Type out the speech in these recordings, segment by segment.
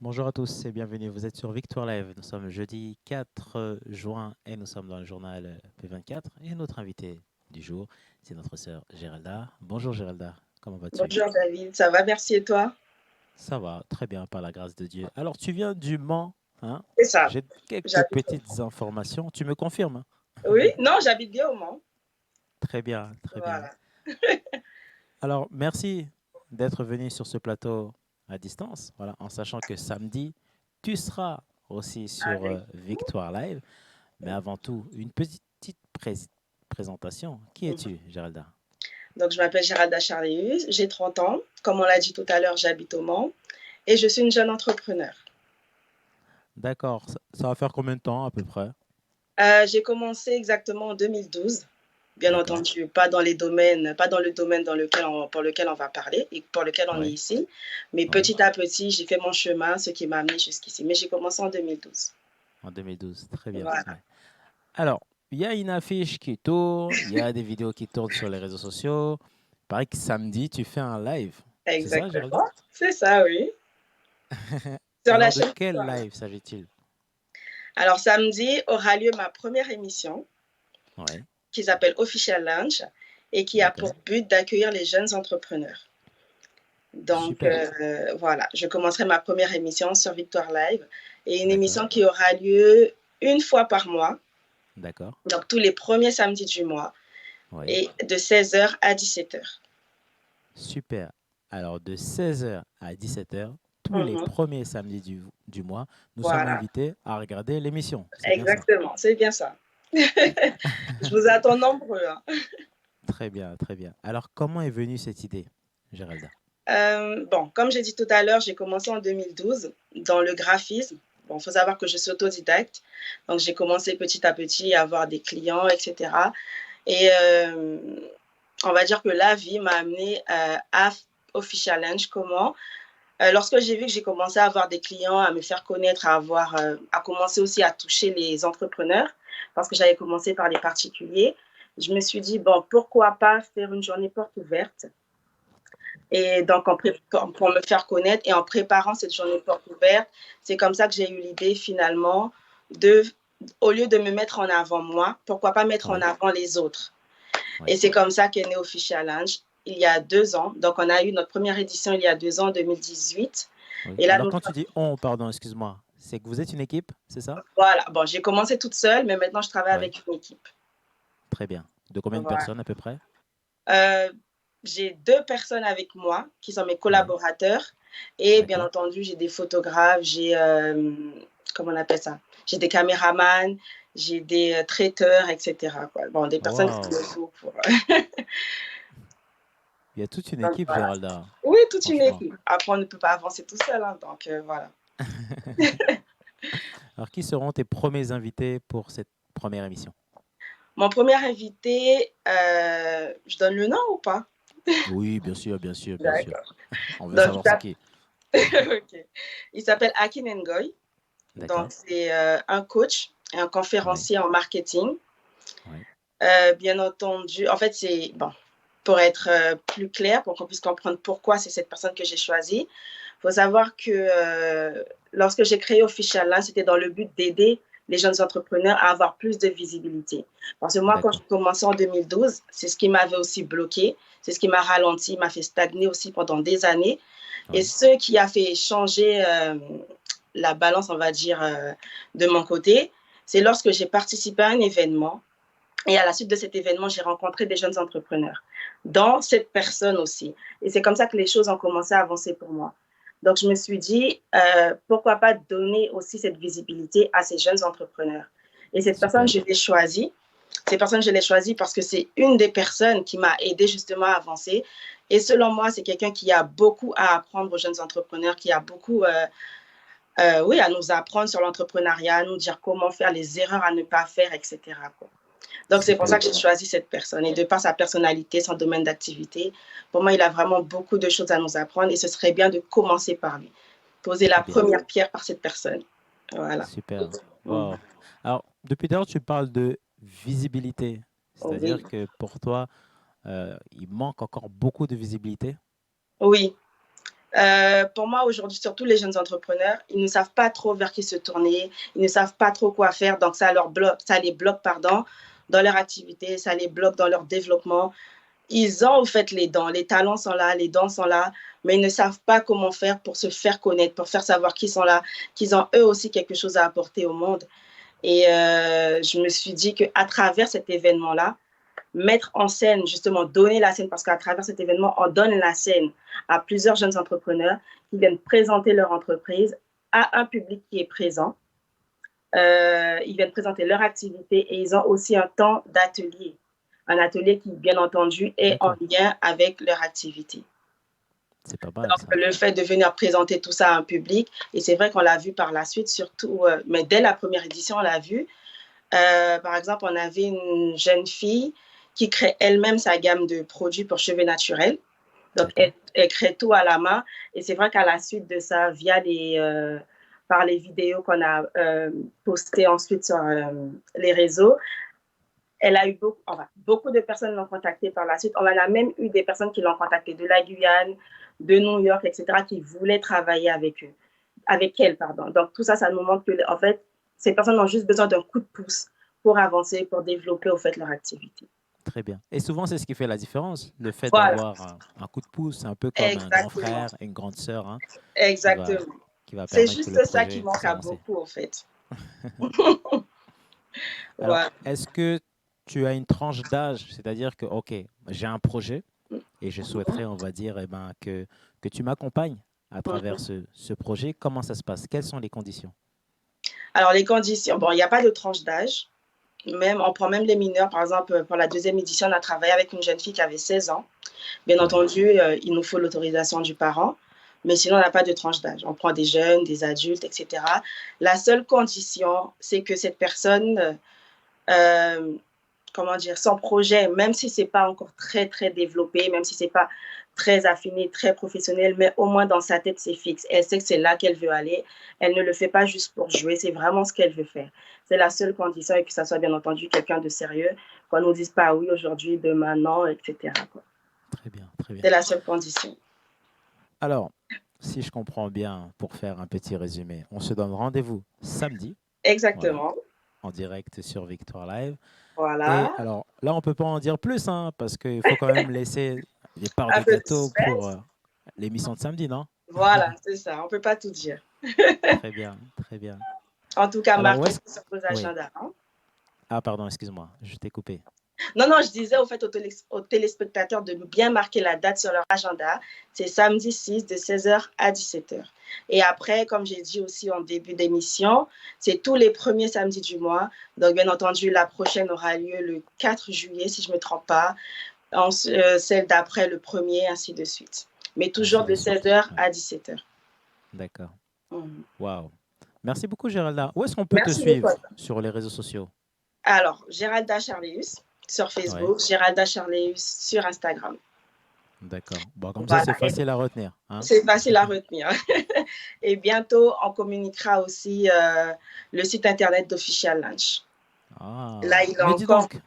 Bonjour à tous et bienvenue. Vous êtes sur Victoire Live. Nous sommes jeudi 4 juin et nous sommes dans le journal P24. Et notre invité du jour, c'est notre sœur Géralda. Bonjour Géralda, comment vas-tu? Bonjour David, ça va, merci et toi? Ça va, très bien, par la grâce de Dieu. Alors, tu viens du Mans, hein? C'est ça, J'ai quelques j'habite au petites informations. Tu me confirmes? Oui, non, j'habite bien au Mans. Très bien, très bien. Voilà. Alors, merci d'être venu sur ce plateau à distance, voilà, en sachant que samedi, tu seras aussi sur Avec Victoire Live. Mais avant tout, une petite présentation. Qui Mhm. es-tu, Géralda? Donc, je m'appelle Géralda Charlius, j'ai 30 ans. Comme on l'a dit tout à l'heure, j'habite au Mans et je suis une jeune entrepreneur. D'accord. Ça va faire combien de temps à peu près? J'ai commencé exactement en 2012. Bien D'accord. entendu, pas dans les domaines, pas dans le domaine pour lequel on va parler et pour lequel on est Oui, ici. Mais oui. petit à petit, j'ai fait mon chemin, ce qui m'a amené jusqu'ici. Mais j'ai commencé en 2012. En 2012. Très bien. Voilà, Ouais. Alors, il y a une affiche qui tourne, il y a des vidéos qui tournent sur les réseaux sociaux. Il paraît que samedi, tu fais un live. C'est ça, Géralda? exactement. C'est ça, oui. Sur la Alors, de chaîne. quel live s'agit-il? Alors samedi aura lieu ma première émission Oui, qui s'appelle Official Lunch et qui a d'accord. pour but d'accueillir les jeunes entrepreneurs. Donc Super. voilà, je commencerai ma première émission sur Victoire Live et une D'accord. émission qui aura lieu une fois par mois, D'accord. donc tous les premiers samedis du mois Oui. et de 16h à 17h. Super. Alors, de 16h à 17h, tous les Mhm. premiers samedis du mois, nous sommes Voilà, invités à regarder l'émission. C'est bien ça. exactement, c'est bien ça. Je vous attends nombreux, hein. Très bien, très bien. Alors, comment est venue cette idée, Géralda? Bon, comme j'ai dit tout à l'heure, j'ai commencé en 2012 dans le graphisme. Bon, il faut savoir que je suis autodidacte. Donc, j'ai commencé petit à petit à avoir des clients, etc. Et on va dire que la vie m'a amené à Official Lunch. Comment Lorsque j'ai vu que j'ai commencé à avoir des clients, à me faire connaître, à commencer aussi à toucher les entrepreneurs, parce que j'avais commencé par les particuliers, je me suis dit, bon, pourquoi pas faire une journée porte ouverte et donc, pour me faire connaître et en préparant cette journée porte ouverte, c'est comme ça que j'ai eu l'idée finalement de, au lieu de me mettre en avant moi, pourquoi pas mettre en Oui, avant les autres. Et oui, c'est comme ça qu'est né Official Lunch il y a 2 ans. Donc, on a eu notre première édition il y a 2 ans, en 2018. oui. Et là, Alors, nous, quand tu dis on, pardon, excuse-moi, c'est que vous êtes une équipe, c'est ça? voilà. Bon, j'ai commencé toute seule, mais maintenant, je travaille Oui, avec une équipe. très bien. De combien de Voilà. personnes à peu près? Euh, j'ai 2 personnes avec moi qui sont mes Oui, collaborateurs. Et bien d'accord. entendu, j'ai des photographes, comment on appelle ça? J'ai des caméramans, j'ai des traiteurs, etc. Quoi. Bon, des personnes qui Wow, me faut pour. il y a toute une Donc équipe, voilà. Géralda, Oui, toute une franchement. équipe. Après, on ne peut pas avancer tout seul, hein, donc voilà. Alors, qui seront tes premiers invités pour cette première émission? Mon premier invité, je donne le nom ou pas? Oui, bien sûr, bien sûr, bien sûr. D'accord. On veut Donc, savoir c'est qui. ok. Il s'appelle Akin Ngoy. Donc, D'accord? c'est un coach et un Oui, conférencier en marketing. oui, Bien entendu, en fait, c'est bon, pour être plus clair, pour qu'on puisse comprendre pourquoi c'est cette personne que j'ai choisie. Il faut savoir que lorsque j'ai créé Official Line, c'était dans le but d'aider les jeunes entrepreneurs à avoir plus de visibilité. Parce que moi, quand d'accord. j'ai commencé en 2012, c'est ce qui m'avait aussi bloqué, c'est ce qui m'a ralenti, m'a fait stagner aussi pendant des années. Et Oui, ce qui a fait changer la balance, on va dire, de mon côté, c'est lorsque j'ai participé à un événement et à la suite de cet événement, j'ai rencontré des jeunes entrepreneurs, dont cette personne aussi. Et c'est comme ça que les choses ont commencé à avancer pour moi. Donc, je me suis dit, pourquoi pas donner aussi cette visibilité à ces jeunes entrepreneurs. Et cette personne, super. je l'ai choisie. Cette personne, je l'ai choisie parce que c'est une des personnes qui m'a aidé justement à avancer. Et selon moi, c'est quelqu'un qui a beaucoup à apprendre aux jeunes entrepreneurs, qui a beaucoup, oui, à nous apprendre sur l'entrepreneuriat, à nous dire comment faire, les erreurs à ne pas faire, etc. Quoi. Donc, c'est pour ça Super. que j'ai choisi cette personne. Et de par sa personnalité, son domaine d'activité, pour moi, il a vraiment beaucoup de choses à nous apprendre et ce serait bien de commencer par lui. Poser la Très bien. première pierre par cette personne. Voilà. Super. Mhm. Wow. Alors, depuis tout à l'heure, tu parles de visibilité. Oui. C'est-à-dire que pour toi, il manque encore beaucoup de visibilité. Oui. Pour moi, aujourd'hui, surtout les jeunes entrepreneurs, ils ne savent pas trop vers qui se tourner, ils ne savent pas trop quoi faire, donc ça les bloque, dans leur activité, ça les bloque dans leur développement. Ils ont, au fait, les dons, les talents sont là, les dons sont là, mais ils ne savent pas comment faire pour se faire connaître, pour faire savoir qu'ils sont là, qu'ils ont eux aussi quelque chose à apporter au monde. Et je me suis dit qu'à travers cet événement-là, mettre en scène, justement, donner la scène, parce qu'à travers cet événement, on donne la scène à plusieurs jeunes entrepreneurs qui viennent présenter leur entreprise à un public qui est présent. Ils viennent présenter leur activité et ils ont aussi un temps d'atelier. Un atelier qui, bien entendu, est en lien avec leur activité. C'est pas mal, Donc, ça. le fait de venir présenter tout ça à un public, et c'est vrai qu'on l'a vu par la suite, surtout, mais dès la première édition, on l'a vu. Par exemple, on avait une jeune fille qui crée elle-même sa gamme de produits pour cheveux naturels. Donc, elle crée tout à la main. Et c'est vrai qu'à la suite de ça, par les vidéos qu'on a postées ensuite sur les réseaux, elle a eu beaucoup de personnes l'ont contactée par la suite. On en a même eu des personnes qui l'ont contactée de la Guyane, de New York, etc., qui voulaient travailler avec elle, pardon. Donc, tout ça, ça nous montre que, en fait, ces personnes ont juste besoin d'un coup de pouce pour avancer, pour développer, au fait, leur activité. Très bien. Et souvent, c'est ce qui fait la différence. Le fait Voilà. d'avoir un coup de pouce, un peu comme un grand Exactement. frère et une grande sœur, hein, Exactement. qui va C'est permettre que le juste ça qui projet puisse manque à avancer. beaucoup, en fait. Alors, Voilà. est-ce que tu as une tranche d'âge? C'est-à-dire que, OK, j'ai un projet et je souhaiterais, on va dire, eh ben, que tu m'accompagnes à travers ce projet. Comment ça se passe? Quelles sont les conditions? Alors, les conditions, bon, il n'y a pas de tranche d'âge. Même, on prend même les mineurs. Par exemple, pour la deuxième édition, on a travaillé avec une jeune fille qui avait 16 ans. Bien Oui, entendu, il nous faut l'autorisation du parent, mais sinon, on n'a pas de tranche d'âge. On prend des jeunes, des adultes, etc. La seule condition, c'est que cette personne, comment dire, son projet, même si ce n'est pas encore très, très développé, même si ce n'est pas très affiné, très professionnel, mais au moins dans sa tête, c'est fixe. Elle sait que c'est là qu'elle veut aller. Elle ne le fait pas juste pour jouer, c'est vraiment ce qu'elle veut faire. C'est la seule condition et que ça soit bien entendu quelqu'un de sérieux, qu'on ne nous dise pas oui aujourd'hui, demain non, etc. très bien, très bien. C'est la seule condition. Alors, si je comprends bien, pour faire un petit résumé, on se donne rendez-vous samedi, voilà, Exactement. en direct sur Victoire Live. Et Voilà. alors, là, on ne peut pas en dire plus, hein, parce qu'il faut quand même laisser des parts Un du peu de gâteau pour suspense. l'émission de samedi, non? Voilà, c'est ça. On ne peut pas tout dire. Très bien, très bien. En tout cas, Alors, où marquez est-ce... sur vos Oui. agendas. Hein. Ah, pardon, excuse-moi, je t'ai coupé. Non, non, je disais au fait aux téléspectateurs de bien marquer la date sur leur agenda. C'est samedi 6 de 16h à 17h. Et après, comme j'ai dit aussi en début d'émission, c'est tous les premiers samedis du mois. Donc, bien entendu, la prochaine aura lieu le 4 juillet, si je ne me trompe pas. Celle d'après, le 1er, ainsi de suite. Mais Ainsi toujours de de suite. 16h Ouais. à 17h. D'accord. Waouh. Merci beaucoup, Géralda. Où est-ce qu'on peut te Merci beaucoup. suivre sur les réseaux sociaux? Alors, Géralda Charleus sur Ouais, Facebook, Géralda Charleus sur Instagram. d'accord. Bon, comme ça, Voilà. c'est facile à retenir, hein? C'est facile à retenir. Et bientôt, on communiquera aussi le site internet d'Official Lunch. Là, Ah, il est mais dis encore. donc,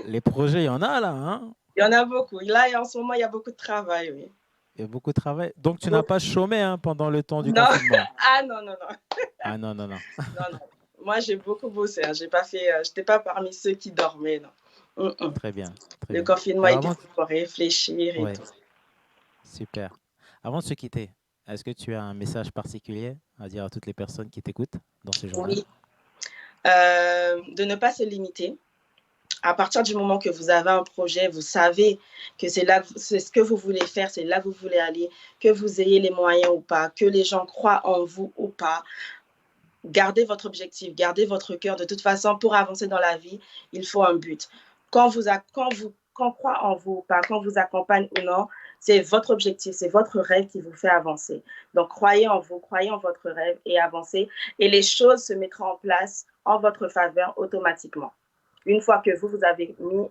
les projets, il y en a là, hein? Il y en a beaucoup. Là, en ce moment, il y a beaucoup de travail, oui. Il y a beaucoup de travail. Donc, tu n'as Beaucoup. pas chômé hein, pendant le temps du Non, confinement? ah non, non, non. Ah non, non, non. Non, non. Moi, j'ai beaucoup bossé. Hein. J'ai pas fait, j'étais pas parmi ceux qui dormaient, non. Très bien, très Le bien. confinement Alors, était pour réfléchir et ouais, tout. super. Avant de se quitter, est-ce que tu as un message particulier à dire à toutes les personnes qui t'écoutent dans ce journal? Oui. De ne pas se limiter. À partir du moment que vous avez un projet, vous savez que c'est ce que vous voulez faire, c'est là que vous voulez aller, que vous ayez les moyens ou pas, que les gens croient en vous ou pas. Gardez votre objectif, gardez votre cœur. De toute façon, pour avancer dans la vie, il faut un but. Quand croit en vous ou pas, quand vous accompagne ou non, c'est votre objectif, c'est votre rêve qui vous fait avancer. Donc, croyez en vous, croyez en votre rêve et avancez. Et les choses se mettront en place en votre faveur automatiquement. Une fois que vous avez mis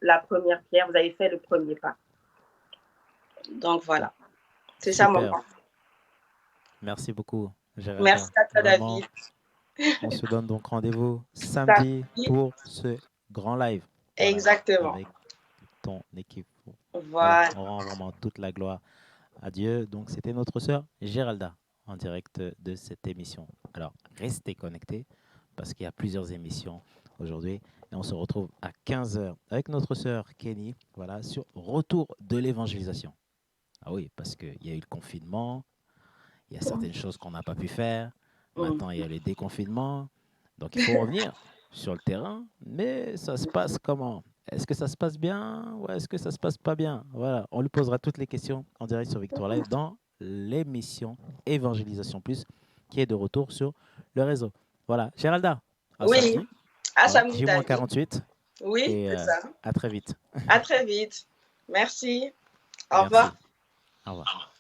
la première pierre, vous avez fait le premier pas. Donc, voilà. C'est ça mon Super. point. Merci beaucoup, Merci Géralda. à toi, Vraiment, David. on se donne donc rendez-vous samedi Samedi, pour ce grand live. Voilà, exactement. avec ton équipe. Voilà. On rend vraiment toute la gloire adieu. Donc, c'était notre sœur Géralda en direct de cette émission. Alors, restez connectés parce qu'il y a plusieurs émissions aujourd'hui. Et on se retrouve à 15 heures avec notre sœur Kenny, voilà, sur Retour de l'évangélisation. Ah oui, parce qu'il y a eu le confinement, il y a certaines choses qu'on n'a pas pu faire. Maintenant, il y a le déconfinement. Donc, il faut revenir sur le terrain. Mais ça se passe comment? Est-ce que ça se passe bien ou est-ce que ça se passe pas bien? Voilà, on lui posera toutes les questions en direct sur Victoire Live dans l'émission Évangélisation Plus qui est de retour sur le réseau. Voilà, Géralda, à Oui, samedi, à voilà, samedi, David. J-48 Oui, et c'est ça. à très vite. À très vite. Merci. Au revoir. Merci. Au revoir.